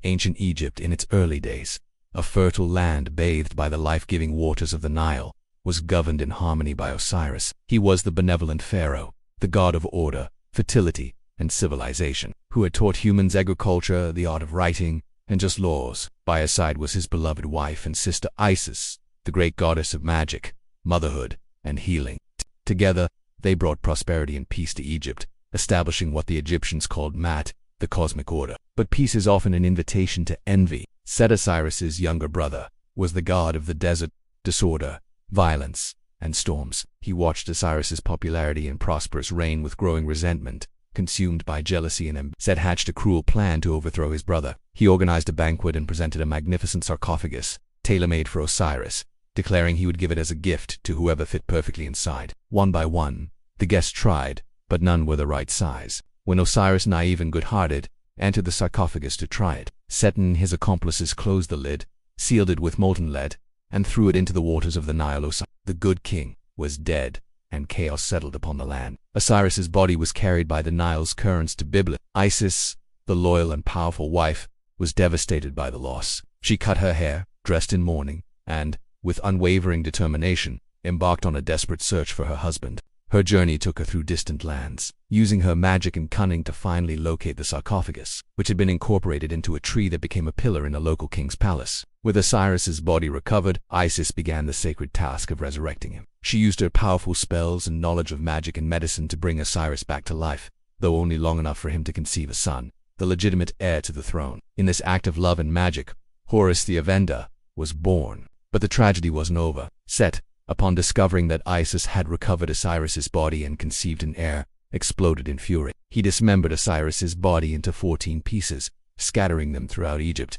Ancient Egypt in its early days, a fertile land bathed by the life-giving waters of the Nile, was governed in harmony by Osiris. He was the benevolent pharaoh, the god of order, fertility, and civilization, who had taught humans agriculture, the art of writing, and just laws. By his side was his beloved wife and sister Isis, the great goddess of magic, motherhood, and healing. Together, they brought prosperity and peace to Egypt, establishing what the Egyptians called Mat, the cosmic order. But peace is often an invitation to envy. Set, Osiris's younger brother, was the god of the desert, disorder, violence, and storms. He watched Osiris's popularity and prosperous reign with growing resentment. Consumed by jealousy and ambition, Set hatched a cruel plan to overthrow his brother. He organized a banquet and presented a magnificent sarcophagus, tailor-made for Osiris, declaring he would give it as a gift to whoever fit perfectly inside. One by one, the guests tried, but none were the right size. When Osiris, naive and good-hearted, entered the sarcophagus to try it, Set and his accomplices closed the lid, sealed it with molten lead, and threw it into the waters of the Nile. The good king was dead, and chaos settled upon the land. Osiris's body was carried by the Nile's currents to Byblos. Isis, the loyal and powerful wife, was devastated by the loss. She cut her hair, dressed in mourning, and, with unwavering determination, embarked on a desperate search for her husband. Her journey took her through distant lands, using her magic and cunning to finally locate the sarcophagus, which had been incorporated into a tree that became a pillar in a local king's palace. With Osiris's body recovered, Isis began the sacred task of resurrecting him. She used her powerful spells and knowledge of magic and medicine to bring Osiris back to life, though only long enough for him to conceive a son, the legitimate heir to the throne. In this act of love and magic, Horus the Avenger was born. But the tragedy wasn't over. Set, upon discovering that Isis had recovered Osiris's body and conceived an heir, exploded in fury. He dismembered Osiris's body into 14 pieces, scattering them throughout Egypt.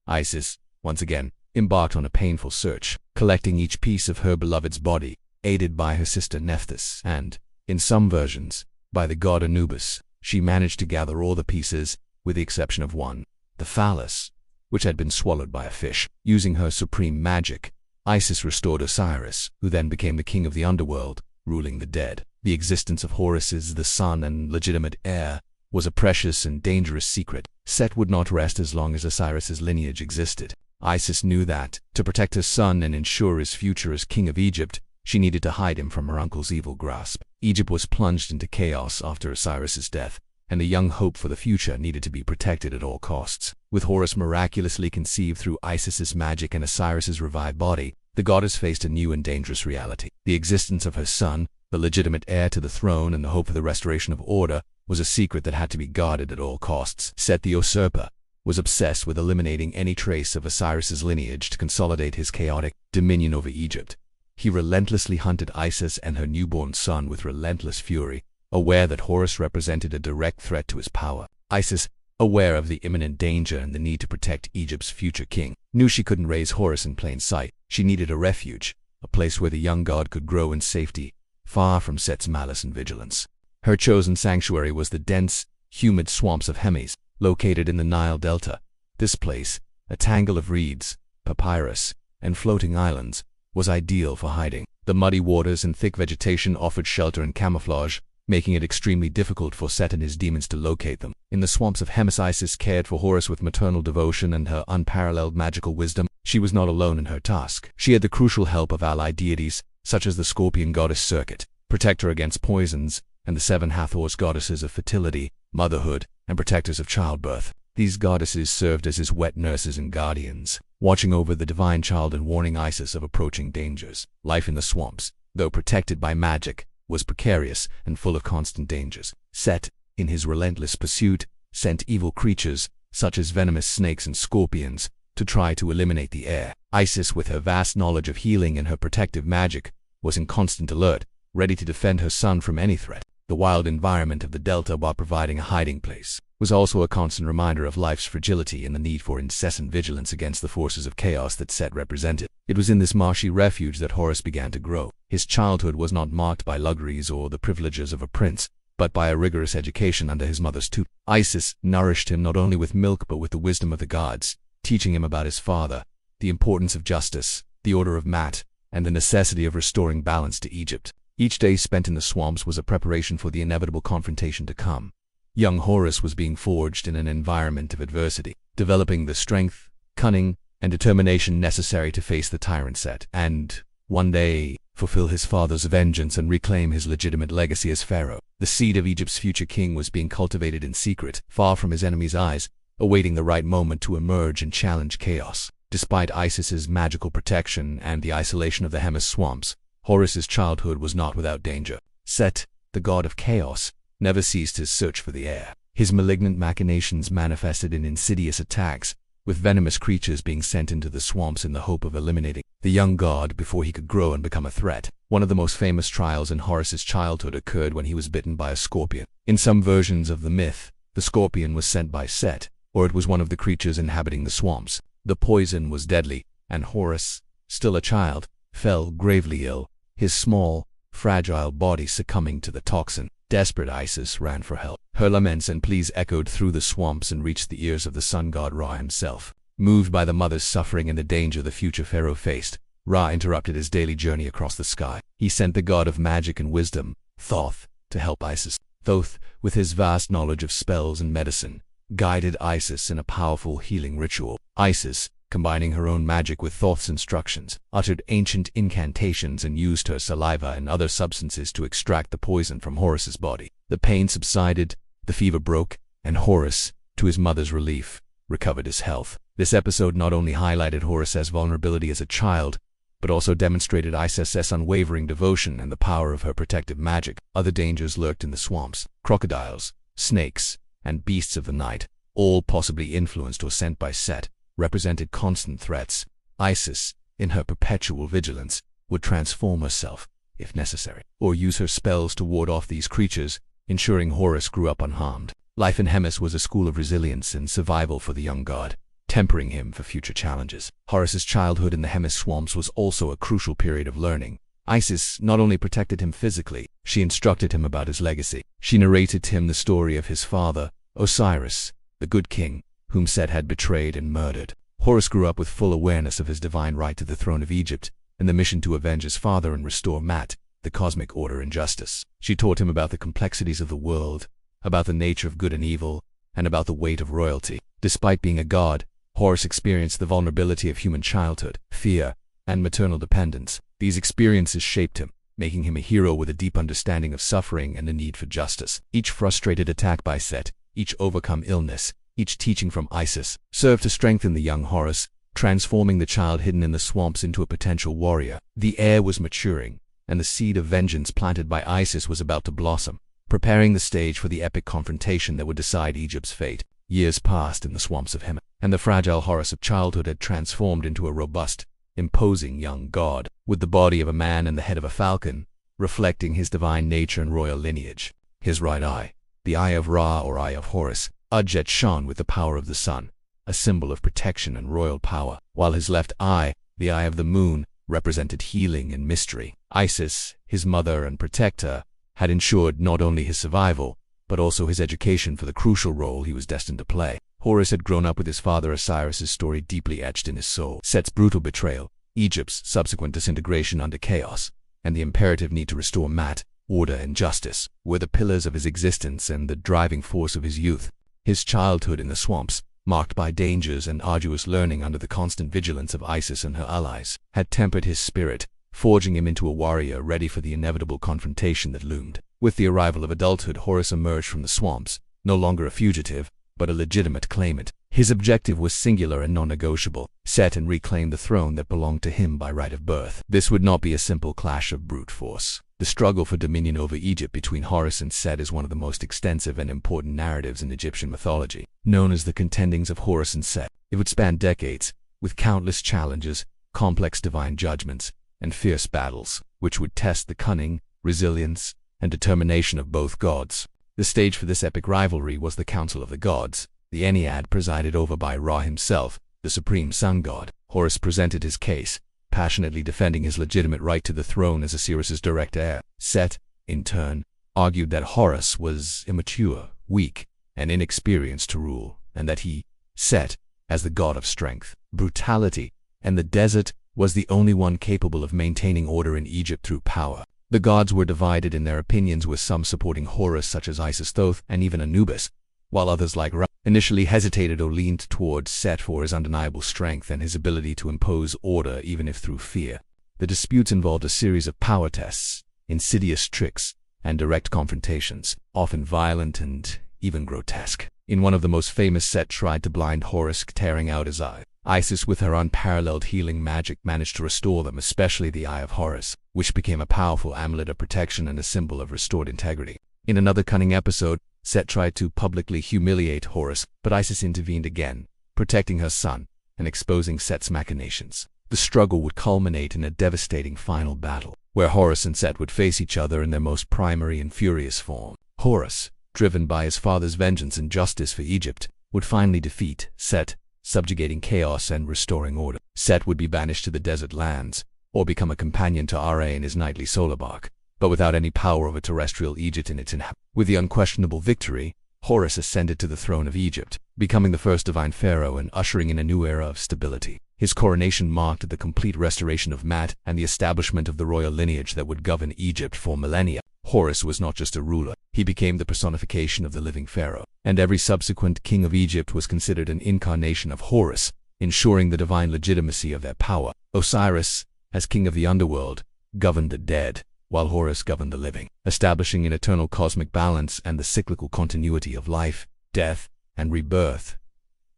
Isis, once again, embarked on a painful search, collecting each piece of her beloved's body, aided by her sister Nephthys, and, in some versions, by the god Anubis. She managed to gather all the pieces, with the exception of one, the phallus, which had been swallowed by a fish. Using her supreme magic, Isis restored Osiris, who then became the king of the underworld, ruling the dead. The existence of Horus as the son and legitimate heir was a precious and dangerous secret. Set would not rest as long as Osiris's lineage existed. Isis knew that, to protect her son and ensure his future as king of Egypt, she needed to hide him from her uncle's evil grasp. Egypt was plunged into chaos after Osiris's death, and the young hope for the future needed to be protected at all costs. With Horus miraculously conceived through Isis's magic and Osiris's revived body, the goddess faced a new and dangerous reality. The existence of her son, the legitimate heir to the throne and the hope for the restoration of order, was a secret that had to be guarded at all costs. Set the usurper was obsessed with eliminating any trace of Osiris's lineage to consolidate his chaotic dominion over Egypt. He relentlessly hunted Isis and her newborn son with relentless fury, aware that Horus represented a direct threat to his power. Isis, aware of the imminent danger and the need to protect Egypt's future king, knew she couldn't raise Horus in plain sight. She needed a refuge, a place where the young god could grow in safety, far from Set's malice and vigilance. Her chosen sanctuary was the dense, humid swamps of Hemis, located in the Nile Delta. This place, a tangle of reeds, papyrus, and floating islands, was ideal for hiding. The muddy waters and thick vegetation offered shelter and camouflage, making it extremely difficult for Set and his demons to locate them. In the swamps of Hemis, Isis cared for Horus with maternal devotion and her unparalleled magical wisdom. She was not alone in her task. She had the crucial help of allied deities, such as the scorpion goddess Serket, protector against poisons, and the 7 Hathors goddesses of fertility, motherhood, and protectors of childbirth. These goddesses served as his wet nurses and guardians, watching over the divine child and warning Isis of approaching dangers. Life in the swamps, though protected by magic, was precarious and full of constant dangers. Set, in his relentless pursuit, sent evil creatures, such as venomous snakes and scorpions, to try to eliminate the heir. Isis, with her vast knowledge of healing and her protective magic, was in constant alert, ready to defend her son from any threat. The wild environment of the Delta, while providing a hiding place, was also a constant reminder of life's fragility and the need for incessant vigilance against the forces of chaos that Set represented. It was in this marshy refuge that Horus began to grow. His childhood was not marked by luxuries or the privileges of a prince, but by a rigorous education under his mother's tutor. Isis nourished him not only with milk but with the wisdom of the gods, teaching him about his father, the importance of justice, the order of Mat, and the necessity of restoring balance to Egypt. Each day spent in the swamps was a preparation for the inevitable confrontation to come. Young Horus was being forged in an environment of adversity, developing the strength, cunning, and determination necessary to face the tyrant Set, and, one day, fulfill his father's vengeance and reclaim his legitimate legacy as pharaoh. The seed of Egypt's future king was being cultivated in secret, far from his enemies' eyes, awaiting the right moment to emerge and challenge chaos. Despite Isis's magical protection and the isolation of the Hemis swamps, Horus's childhood was not without danger. Set, the god of chaos, never ceased his search for the heir. His malignant machinations manifested in insidious attacks, with venomous creatures being sent into the swamps in the hope of eliminating the young god before he could grow and become a threat. One of the most famous trials in Horus's childhood occurred when he was bitten by a scorpion. In some versions of the myth, the scorpion was sent by Set, or it was one of the creatures inhabiting the swamps. The poison was deadly, and Horus, still a child, fell gravely ill, his small, fragile body succumbing to the toxin. Desperate Isis ran for help. Her laments and pleas echoed through the swamps and reached the ears of the sun god Ra himself. Moved by the mother's suffering and the danger the future pharaoh faced, Ra interrupted his daily journey across the sky. He sent the god of magic and wisdom, Thoth, to help Isis. Thoth, with his vast knowledge of spells and medicine, guided Isis in a powerful healing ritual. Isis, combining her own magic with Thoth's instructions, uttered ancient incantations and used her saliva and other substances to extract the poison from Horus's body. The pain subsided, the fever broke, and Horus, to his mother's relief, recovered his health. This episode not only highlighted Horus's vulnerability as a child, but also demonstrated Isis's unwavering devotion and the power of her protective magic. Other dangers lurked in the swamps. Crocodiles, snakes, and beasts of the night, all possibly influenced or sent by Set, represented constant threats. Isis, in her perpetual vigilance, would transform herself, if necessary, or use her spells to ward off these creatures, ensuring Horus grew up unharmed. Life in Hemis was a school of resilience and survival for the young god, tempering him for future challenges. Horus's childhood in the Hemis swamps was also a crucial period of learning. Isis not only protected him physically, she instructed him about his legacy. She narrated to him the story of his father, Osiris, the good king, whom Set had betrayed and murdered. Horus grew up with full awareness of his divine right to the throne of Egypt and the mission to avenge his father and restore Mat, the cosmic order and justice. She taught him about the complexities of the world, about the nature of good and evil, and about the weight of royalty. Despite being a god, Horus experienced the vulnerability of human childhood, fear, and maternal dependence. These experiences shaped him, making him a hero with a deep understanding of suffering and the need for justice. Each frustrated attack by Set, each overcome illness, each teaching from Isis, served to strengthen the young Horus, transforming the child hidden in the swamps into a potential warrior. The heir was maturing, and the seed of vengeance planted by Isis was about to blossom, preparing the stage for the epic confrontation that would decide Egypt's fate. Years passed in the swamps of Hemis, and the fragile Horus of childhood had transformed into a robust, imposing young god, with the body of a man and the head of a falcon, reflecting his divine nature and royal lineage. His right eye, the eye of Ra or eye of Horus, Udjet shone with the power of the sun, a symbol of protection and royal power, while his left eye, the eye of the moon, represented healing and mystery. Isis, his mother and protector, had ensured not only his survival, but also his education for the crucial role he was destined to play. Horus had grown up with his father Osiris' story deeply etched in his soul. Set's brutal betrayal, Egypt's subsequent disintegration under chaos, and the imperative need to restore Mat, order and justice, were the pillars of his existence and the driving force of his youth. His childhood in the swamps, marked by dangers and arduous learning under the constant vigilance of Isis and her allies, had tempered his spirit, forging him into a warrior ready for the inevitable confrontation that loomed. With the arrival of adulthood, Horus emerged from the swamps, no longer a fugitive, but a legitimate claimant. His objective was singular and non-negotiable: set and reclaim the throne that belonged to him by right of birth. This would not be a simple clash of brute force. The struggle for dominion over Egypt between Horus and Set is one of the most extensive and important narratives in Egyptian mythology. Known as the contendings of Horus and Set, it would span decades, with countless challenges, complex divine judgments, and fierce battles, which would test the cunning, resilience, and determination of both gods. The stage for this epic rivalry was the Council of the Gods, the Ennead presided over by Ra himself, the supreme sun god. Horus presented his case, passionately defending his legitimate right to the throne as Osiris's direct heir. Set, in turn, argued that Horus was immature, weak, and inexperienced to rule, and that he, Set, as the god of strength, brutality, and the desert, was the only one capable of maintaining order in Egypt through power. The gods were divided in their opinions, with some supporting Horus such as Isis, Thoth, and even Anubis, while others like Ra initially hesitated or leaned towards Set for his undeniable strength and his ability to impose order even if through fear. The disputes involved a series of power tests, insidious tricks, and direct confrontations, often violent and even grotesque. In one of the most famous, Set tried to blind Horus, tearing out his eye. Isis, with her unparalleled healing magic, managed to restore them, especially the Eye of Horus, which became a powerful amulet of protection and a symbol of restored integrity. In another cunning episode, Set tried to publicly humiliate Horus, but Isis intervened again, protecting her son and exposing Set's machinations. The struggle would culminate in a devastating final battle, where Horus and Set would face each other in their most primary and furious form. Horus, driven by his father's vengeance and justice for Egypt, would finally defeat Set, subjugating chaos and restoring order. Set would be banished to the desert lands, or become a companion to Ra in his nightly solar bark, but without any power over terrestrial Egypt and its inhabitants. With the unquestionable victory, Horus ascended to the throne of Egypt, becoming the first divine pharaoh and ushering in a new era of stability. His coronation marked the complete restoration of Maat and the establishment of the royal lineage that would govern Egypt for millennia. Horus was not just a ruler, he became the personification of the living pharaoh, and every subsequent king of Egypt was considered an incarnation of Horus, ensuring the divine legitimacy of their power. Osiris, as king of the underworld, governed the dead, while Horus governed the living, establishing an eternal cosmic balance and the cyclical continuity of life, death, and rebirth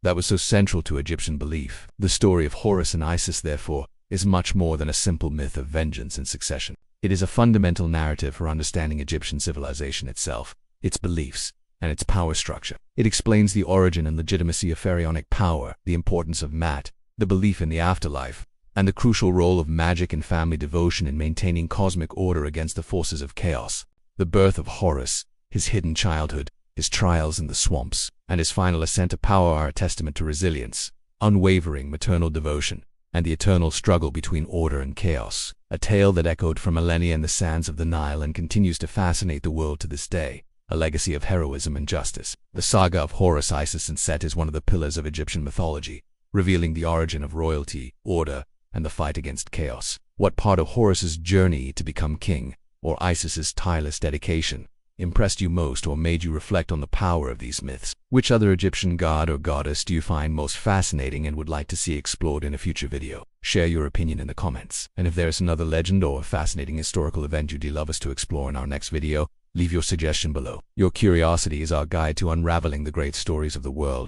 that was so central to Egyptian belief. The story of Horus and Isis, therefore, is much more than a simple myth of vengeance and succession. It is a fundamental narrative for understanding Egyptian civilization itself, its beliefs, and its power structure. It explains the origin and legitimacy of pharaonic power, the importance of Maat, the belief in the afterlife, and the crucial role of magic and family devotion in maintaining cosmic order against the forces of chaos. The birth of Horus, his hidden childhood, his trials in the swamps, and his final ascent to power are a testament to resilience, unwavering maternal devotion, and the eternal struggle between order and chaos, a tale that echoed for millennia in the sands of the Nile and continues to fascinate the world to this day, a legacy of heroism and justice. The saga of Horus, Isis, and Set is one of the pillars of Egyptian mythology, revealing the origin of royalty, order, and the fight against chaos. What part of Horus's journey to become king, or Isis's tireless dedication, impressed you most or made you reflect on the power of these myths? Which other Egyptian god or goddess do you find most fascinating and would like to see explored in a future video? Share your opinion in the comments. And if there is another legend or fascinating historical event you'd love us to explore in our next video, leave your suggestion below. Your curiosity is our guide to unraveling the great stories of the world.